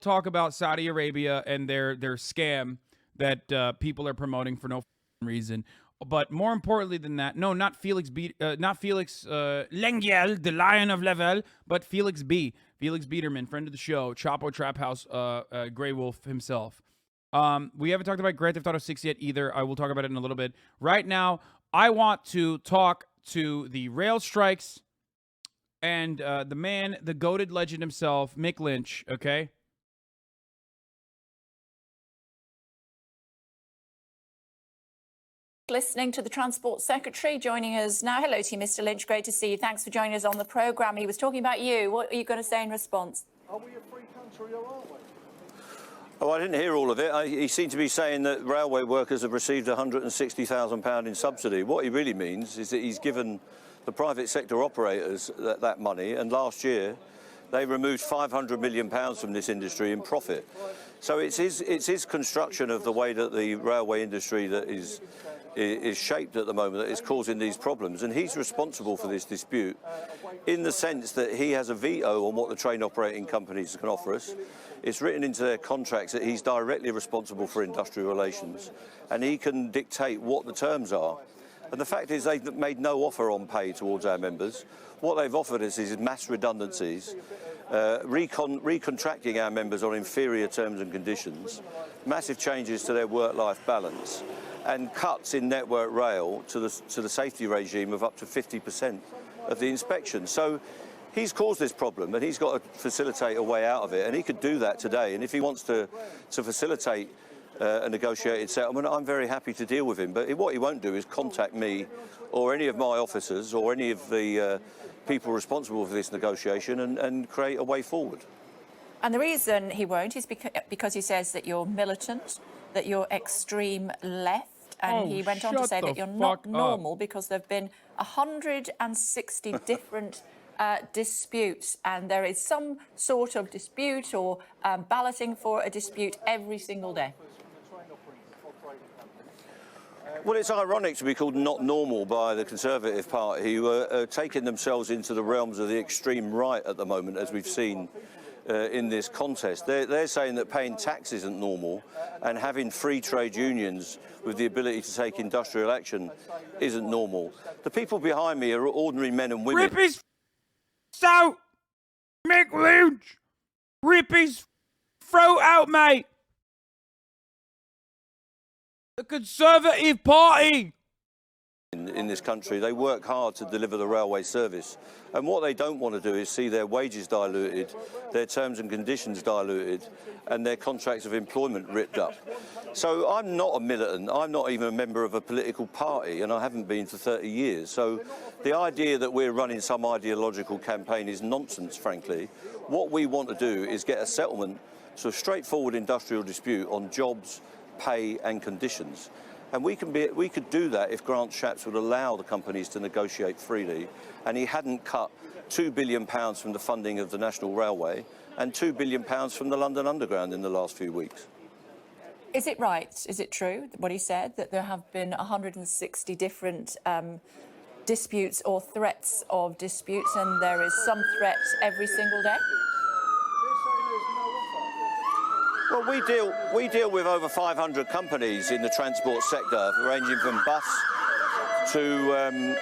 talk about Saudi Arabia and their scam that people are promoting for no reason. But more importantly than that, no, not Felix Lengyel, the Lion of Level, but Felix B. Felix Biederman, friend of the show, Chapo Trap House, Grey Wolf himself. We haven't talked about Grand Theft Auto 6 yet either. I will talk about it in a little bit. Right now, I want to talk to the rail strikes and the man, the goated legend himself, Mick Lynch, okay? Listening to the Transport Secretary joining us now. Hello to you, Mr. Lynch. Great to see you. Thanks for joining us on the programme. He was talking about you. What are you going to say in response? Are we a free country or aren't we? Oh, I didn't hear all of it. He seemed to be saying that railway workers have received £160,000 in subsidy. What he really means is that he's given the private sector operators that money, and last year they removed £500 million from this industry in profit. So it's his construction of the way that the railway industry that is shaped at the moment that is causing these problems, and he's responsible for this dispute in the sense that he has a veto on what the train operating companies can offer us. It's written into their contracts that he's directly responsible for industrial relations, and he can dictate what the terms are. And the fact is they've made no offer on pay towards our members. What they've offered us is mass redundancies, recontracting our members on inferior terms and conditions, massive changes to their work-life balance, and cuts in Network Rail to the safety regime of up to 50% of the inspection. So he's caused this problem, and he's got to facilitate a way out of it, and he could do that today. And if he wants to facilitate a negotiated settlement, I'm very happy to deal with him. But what he won't do is contact me or any of my officers or any of the people responsible for this negotiation and create a way forward. And the reason he won't is because he says that you're militant, that you're extreme left, and he went on to say that you're not normal because there have been 160 different disputes, and there is some sort of dispute or balloting for a dispute every single day. Well, it's ironic to be called not normal by the Conservative Party, who are taking themselves into the realms of the extreme right at the moment, as we've seen in this contest. They're saying that paying tax isn't normal, and having free trade unions with the ability to take industrial action isn't normal. The people behind me are ordinary men and women. Rip his out, Mick Lynch. Rip his throat out, mate. The Conservative Party. In this country, they work hard to deliver the railway service, and what they don't want to do is see their wages diluted, their terms and conditions diluted, and their contracts of employment ripped up. So I'm not a militant, I'm not even a member of a political party, and I haven't been for 30 years. So the idea that we're running some ideological campaign is nonsense, frankly. What we want to do is get a settlement to a straightforward industrial dispute on jobs, pay and conditions. And we could do that if Grant Shapps would allow the companies to negotiate freely, and he hadn't cut £2 billion from the funding of the National Railway and £2 billion from the London Underground in the last few weeks. Is it right, is it true, what he said, that there have been 160 different disputes or threats of disputes, and there is some threat every single day? Well, we deal with over 500 companies in the transport sector, ranging from bus to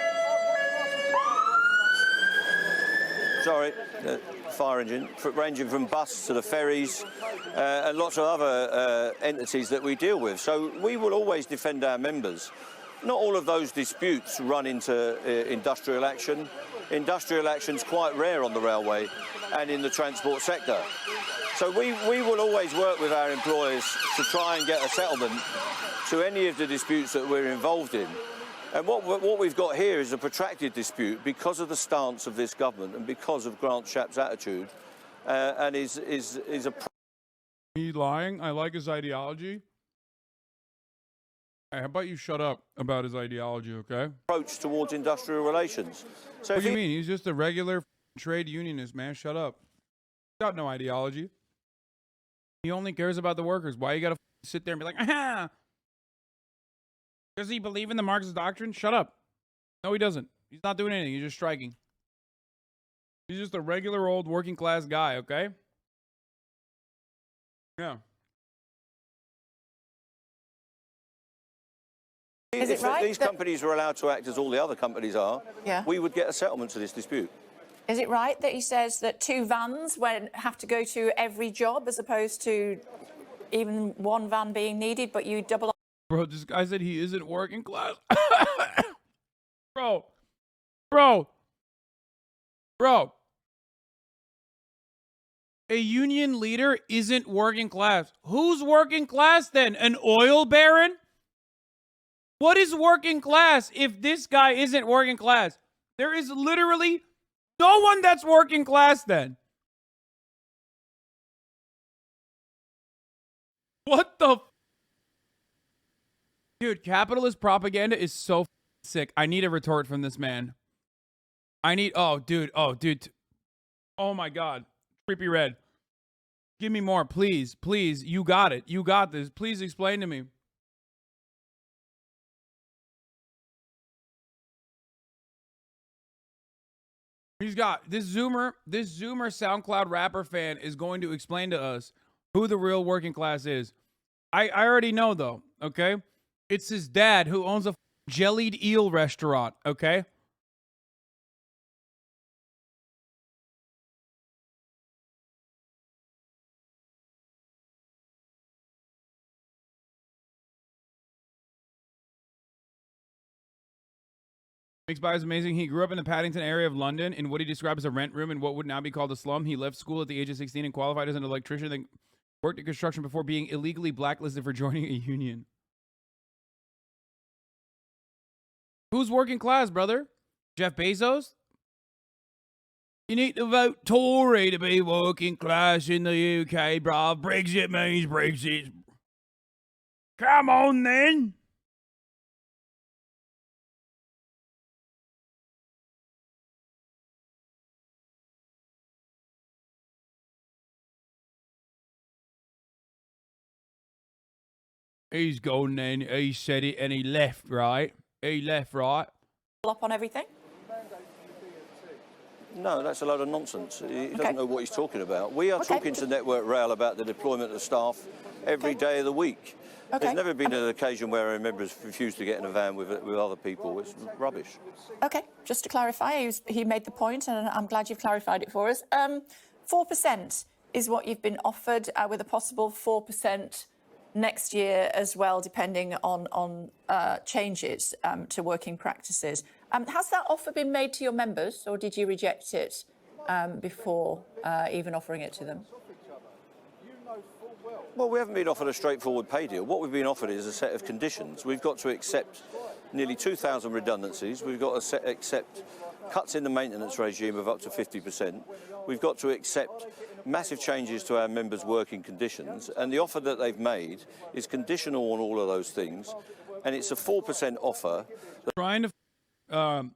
fire engine, ranging from bus to the ferries, and lots of other entities that we deal with. So we will always defend our members. Not all of those disputes run into industrial action. Industrial action's quite rare on the railway and in the transport sector. So we will always work with our employers to try and get a settlement to any of the disputes that we're involved in. And what we've got here is a protracted dispute because of the stance of this government and because of Grant Shapps' attitude, and is a... He lying? I like his ideology. Hey, how about you shut up about his ideology, okay? Approach towards industrial relations. So what do you mean? He's just a regular trade unionist, man. Shut up. He's got no ideology. He only cares about the workers. Why you gotta sit there and be like, aha? Does he believe in the Marxist doctrine? Shut up. No, he doesn't. He's not doing anything. He's just striking. He's just a regular old working class guy, okay? Yeah. Is it If right these that- companies were allowed to act as all the other companies are, Yeah. we would get a settlement to this dispute. Is it right that he says that 2 vans have to go to every job as opposed to even 1 van being needed, but you double up? Bro, this guy said he isn't working class. Bro. Bro. Bro. A union leader isn't working class. Who's working class then? An oil baron? What is working class if this guy isn't working class? There is literally no one that's working class then. What the? Dude, capitalist propaganda is so sick. I need a retort from this man. Oh, dude. Oh, my God. Creepy Red. Give me more, please. Please. You got it. You got this. Please explain to me. He's got this Zoomer SoundCloud rapper fan is going to explain to us who the real working class is. I already know, though, okay? It's his dad who owns a jellied eel restaurant, okay? Mixed Bio is amazing. He grew up in the Paddington area of London in what he described as a rent room in what would now be called a slum. He left school at the age of 16 and qualified as an electrician, then worked in construction before being illegally blacklisted for joining a union. Who's working class, brother? Jeff Bezos? You need to vote Tory to be working class in the UK, bruv. Brexit means Brexit. Come on, then. He's gone then. He said it and he left, right? He left, right? Up on everything? No, that's a load of nonsense. He doesn't know what he's talking about. We are Okay. talking to Network Rail about the deployment of staff every day of the week. Okay. There's never been an occasion where our members refuse to get in a van with other people. It's rubbish. Okay, just to clarify, he made the point, and I'm glad you've clarified it for us. 4% is what you've been offered, with a possible 4% next year as well, depending on changes to working practices. Has that offer been made to your members, or did you reject it before even offering it to them? Well, we haven't been offered a straightforward pay deal. What we've been offered is a set of conditions. We've got to accept nearly 2,000 redundancies. We've got to accept cuts in the maintenance regime of up to 50%. We've got to accept massive changes to our members' working conditions. And the offer that they've made is conditional on all of those things. And it's a 4% offer. Trying to...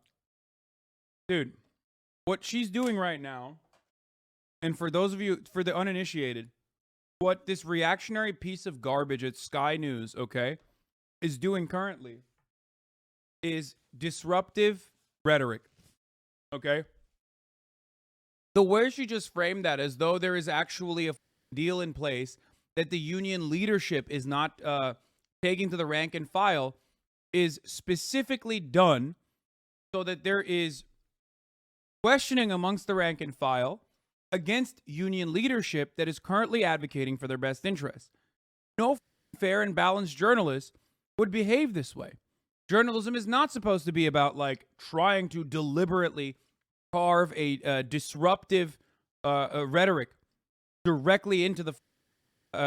dude, what she's doing right now, and for those of you, for the uninitiated, what this reactionary piece of garbage at Sky News, okay, is doing currently is disruptive rhetoric, okay? The way she just framed that as though there is actually a deal in place that the union leadership is not taking to the rank and file is specifically done so that there is questioning amongst the rank and file against union leadership that is currently advocating for their best interests. No fair and balanced journalist would behave this way. Journalism is not supposed to be about like trying to deliberately carve a disruptive rhetoric directly into the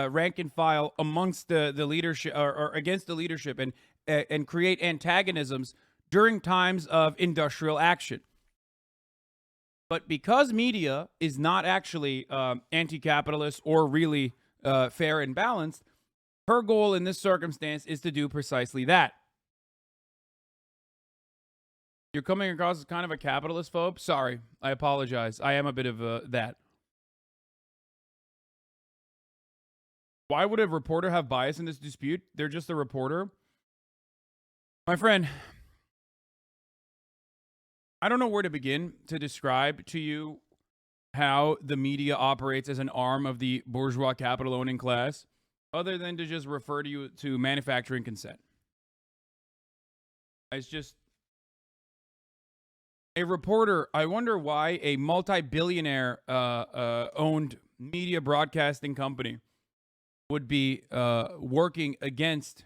rank and file amongst the leadership or against the leadership and create antagonisms during times of industrial action. But because media is not actually anti-capitalist or really fair and balanced, her goal in this circumstance is to do precisely that. You're coming across as kind of a capitalist phobe? Sorry, I apologize. I am a bit of that. Why would a reporter have bias in this dispute? They're just a reporter. My friend, I don't know where to begin to describe to you how the media operates as an arm of the bourgeois capital owning class, other than to just refer to you to manufacturing consent. It's just a reporter. I wonder why a multi-billionaire owned media broadcasting company would be working against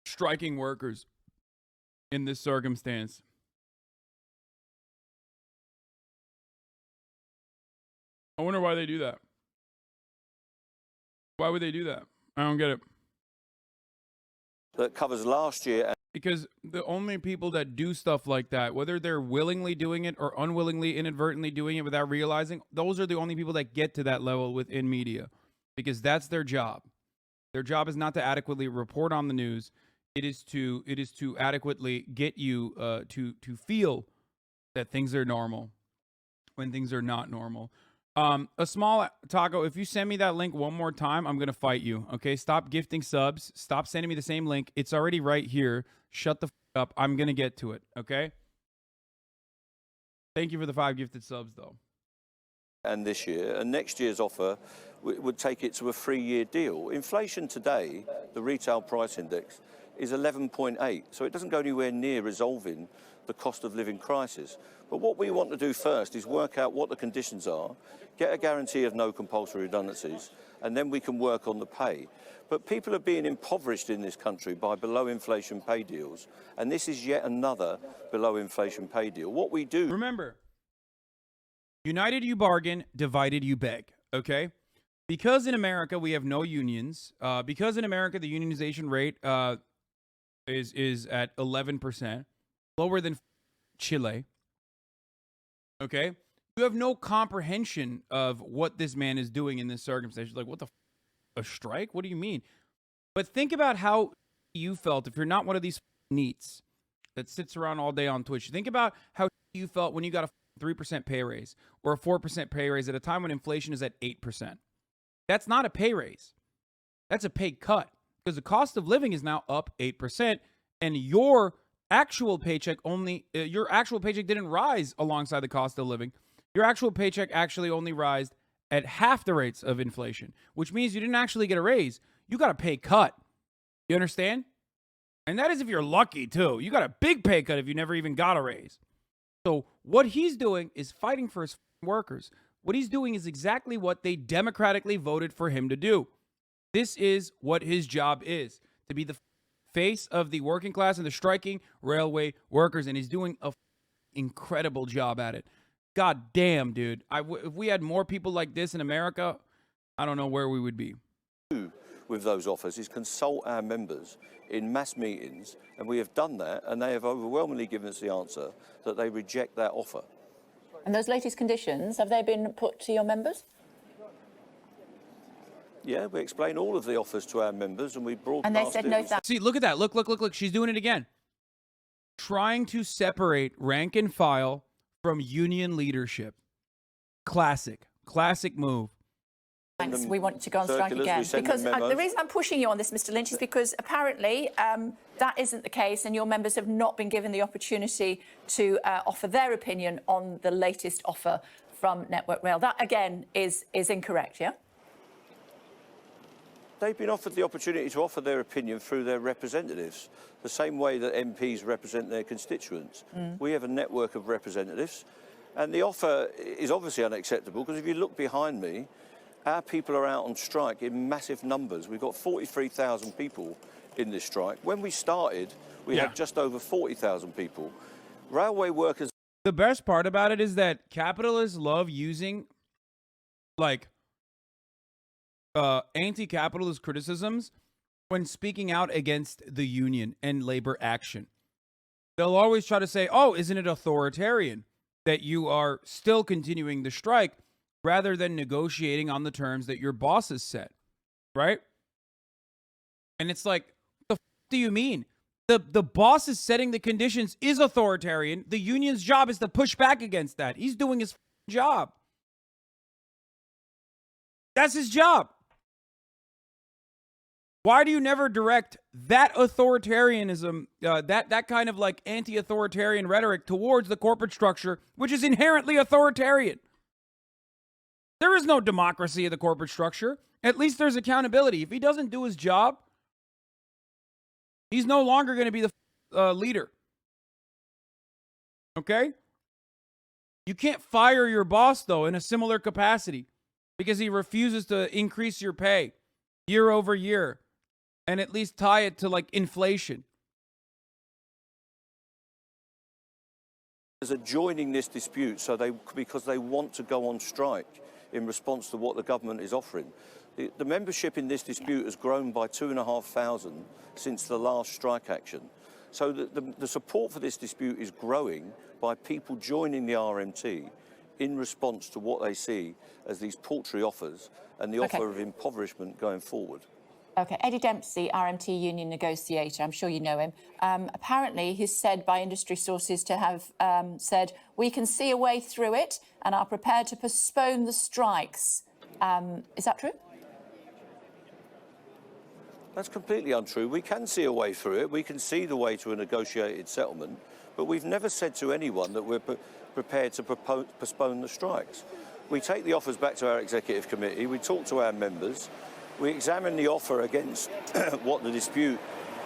striking workers in this circumstance. I wonder why they do that. Why would they do that? I don't get it. That covers last year. Because the only people that do stuff like that, whether they're willingly doing it or unwillingly, inadvertently doing it without realizing, those are the only people that get to that level within media, because that's their job. Their job is not to adequately report on the news. It is to adequately get you to feel that things are normal when things are not normal. A small taco, if you send me that link one more time, I'm going to fight you. Okay. Stop gifting subs. Stop sending me the same link. It's already right here. Shut the up. I'm going to get to it. Okay. Thank you for the 5 gifted subs though. And this year, and next year's offer would take it to a 3-year deal. Inflation today, the retail price index, is 11.8. So it doesn't go anywhere near resolving the cost of living crisis. But what we want to do first is work out what the conditions are, get a guarantee of no compulsory redundancies, and then we can work on the pay. But people are being impoverished in this country by below inflation pay deals, and this is yet another below inflation pay deal. What we do... Remember, united you bargain, divided you beg, okay? Because in America we have no unions, because in America the unionization rate is at 11%, lower than Chile, okay? You have no comprehension of what this man is doing in this circumstance. You're like, what the a strike? What do you mean? But think about how you felt if you're not one of these neats that sits around all day on Twitch. Think about how you felt when you got a 3% pay raise or a 4% pay raise at a time when inflation is at 8%. That's not a pay raise. That's a pay cut, because the cost of living is now up 8%, and your actual paycheck didn't rise alongside the cost of living. Your actual paycheck actually only rised at half the rates of inflation, which means you didn't actually get a raise. You got a pay cut. You understand? And that is if you're lucky too. You got a big pay cut if you never even got a raise. So what he's doing is fighting for his workers. What he's doing is exactly what they democratically voted for him to do. This is what his job is, to be the face of the working class and the striking railway workers, and he's doing a incredible job at it. God damn, dude. If we had more people like this in America, I don't know where we would be. With those offers is consult our members in mass meetings, and we have done that, and they have overwhelmingly given us the answer that they reject that offer. And those latest conditions, have they been put to your members? Yeah, we explain all of the offers to our members, and we broadcast And they said no thanks. See, look at that. Look. She's doing it again. Trying to separate rank and file from union leadership. Classic move. Thanks. We want to go on strike again. Because the reason I'm pushing you on this, Mr. Lynch, is because apparently that isn't the case, and your members have not been given the opportunity to offer their opinion on the latest offer from Network Rail. That, again, is incorrect, yeah? They've been offered the opportunity to offer their opinion through their representatives, the same way that MPs represent their constituents. We have a network of representatives, and the offer is obviously unacceptable, because if you look behind me, our people are out on strike in massive numbers. We've got 43,000 people in this strike. When we started, we had just over 40,000 people. Railway workers... The best part about it is that capitalists love using, like, anti-capitalist criticisms when speaking out against the union and labor action. They'll always try to say, oh, isn't it authoritarian that you are still continuing the strike rather than negotiating on the terms that your bosses set, right? And it's like, what the do you mean? The boss is setting the conditions is authoritarian. The union's job is to push back against that. He's doing his job. That's his job. Why do you never direct that authoritarianism, that kind of like anti-authoritarian rhetoric towards the corporate structure, which is inherently authoritarian? There is no democracy in the corporate structure. At least there's accountability. If he doesn't do his job, he's no longer going to be the leader. Okay? You can't fire your boss, though, in a similar capacity because he refuses to increase your pay year over year and at least tie it to like inflation. Are joining this dispute because they want to go on strike in response to what the government is offering. The membership in this dispute has grown by 2,500 since the last strike action. So the support for this dispute is growing by people joining the RMT in response to what they see as these paltry offers and the offer of impoverishment going forward. Okay, Eddie Dempsey, RMT union negotiator, I'm sure you know him. Apparently, he's said by industry sources to have said, we can see a way through it and are prepared to postpone the strikes. Is that true? That's completely untrue. We can see a way through it. We can see the way to a negotiated settlement, but we've never said to anyone that we're prepared to postpone the strikes. We take the offers back to our executive committee, we talk to our members, we examine the offer against what the dispute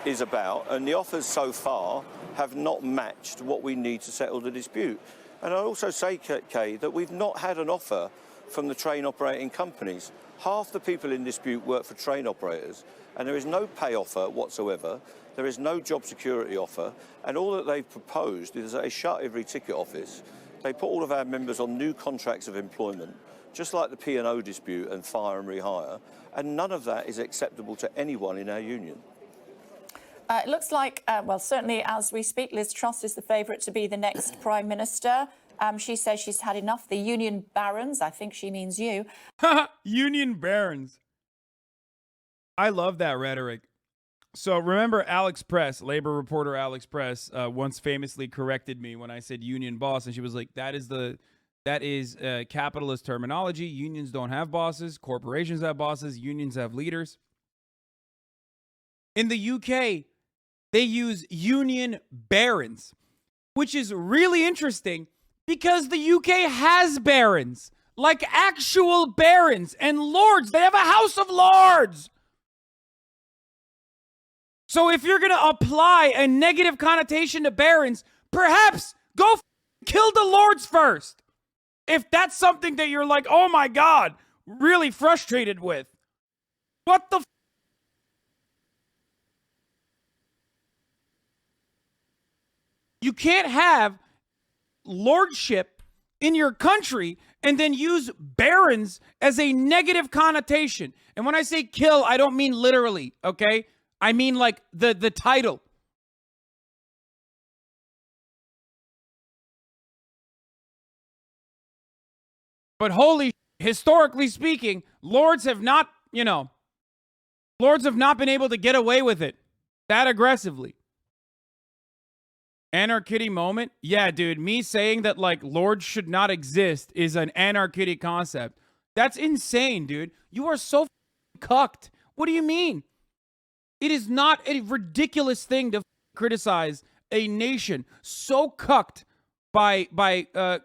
is about, and the offers so far have not matched what we need to settle the dispute. And I also say, Kay, that we've not had an offer from the train operating companies. Half the people in dispute work for train operators, and there is no pay offer whatsoever. There is no job security offer, and all that they've proposed is that they shut every ticket office. They put all of our members on new contracts of employment, just like the P&O dispute and fire and rehire, and none of that is acceptable to anyone in our union. It looks like, well, certainly as we speak, Liz Truss is the favourite to be the next Prime Minister. She says she's had enough. The union barons, I think she means you. Union barons. I love that rhetoric. So remember Alex Press, labor reporter Alex Press, once famously corrected me when I said union boss, and she was like, that is capitalist terminology. Unions don't have bosses. Corporations have bosses. Unions have leaders. In the UK, they use union barons, which is really interesting because the UK has barons, like actual barons and lords. They have a House of Lords. So if you're going to apply a negative connotation to barons, perhaps go kill the lords first. If that's something that you're like, oh my God, really frustrated with. What the You can't have lordship in your country and then use barons as a negative connotation. And when I say kill, I don't mean literally, okay? I mean like the title. But historically speaking, lords have not been able to get away with it that aggressively. Anarchitty moment? Yeah, dude, me saying that like lords should not exist is an anarchitty concept. That's insane, dude. You are so cucked. What do you mean? It is not a ridiculous thing to criticize a nation so cucked by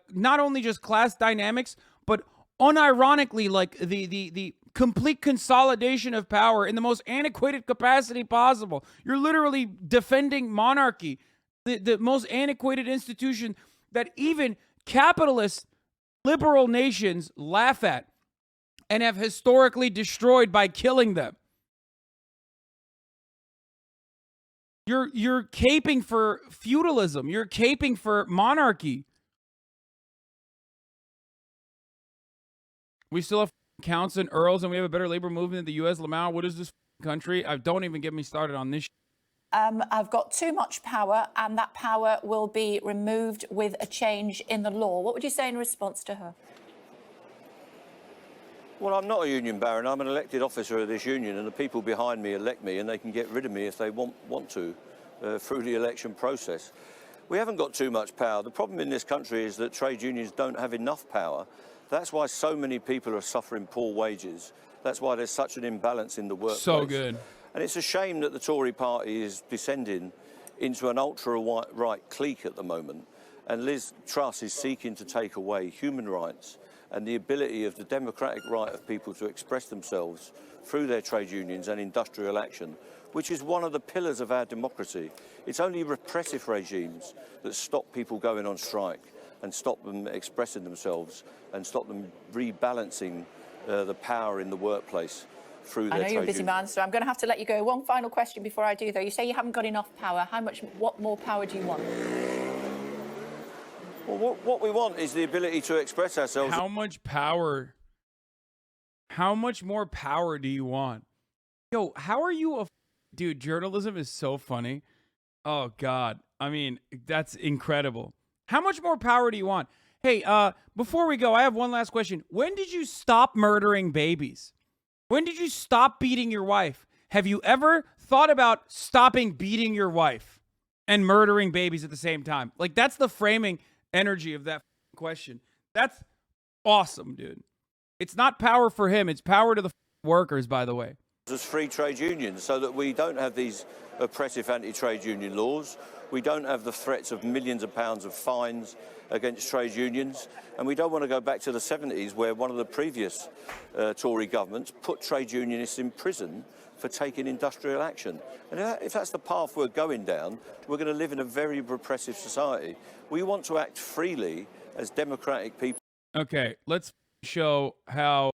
not only just class dynamics, but unironically like the complete consolidation of power in the most antiquated capacity possible. You're literally defending monarchy, the most antiquated institution that even capitalist liberal nations laugh at and have historically destroyed by killing them. You're caping for feudalism. You're caping for monarchy. We still have counts and earls, and we have a better labor movement in the U.S. Lamau, what is this country? Don't even get me started on this. I've got too much power, and that power will be removed with a change in the law. What would you say in response to her? Well, I'm not a union baron. I'm an elected officer of this union, and the people behind me elect me, and they can get rid of me if they want to through the election process. We haven't got too much power. The problem in this country is that trade unions don't have enough power. That's why so many people are suffering poor wages. That's why there's such an imbalance in the workplace. So good. And it's a shame that the Tory party is descending into an ultra-right clique at the moment. And Liz Truss is seeking to take away human rights and the ability of the democratic right of people to express themselves through their trade unions and industrial action, which is one of the pillars of our democracy. It's only repressive regimes that stop people going on strike and stop them expressing themselves and stop them rebalancing the power in the workplace through their trade unions. I know you're a busy man, so I'm going to have to let you go. One final question before I do, though. You say you haven't got enough power. What more power do you want? Well, what we want is the ability to express ourselves. How much power? How much more power do you want? Yo, how are you dude, journalism is so funny. Oh, God. I mean, that's incredible. How much more power do you want? Hey, before we go, I have one last question. When did you stop murdering babies? When did you stop beating your wife? Have you ever thought about stopping beating your wife and murdering babies at the same time? Like, that's the framing energy of that question. That's awesome, dude. It's not power for him. It's power to the workers, by the way. As free trade unions, so that we don't have these oppressive anti-trade union laws. We don't have the threats of millions of pounds of fines against trade unions. And we don't want to go back to the 70s, where one of the previous Tory governments put trade unionists in prison for taking industrial action. And if that's the path we're going down, we're going to live in a very repressive society. We want to act freely as democratic people. Okay, let's show how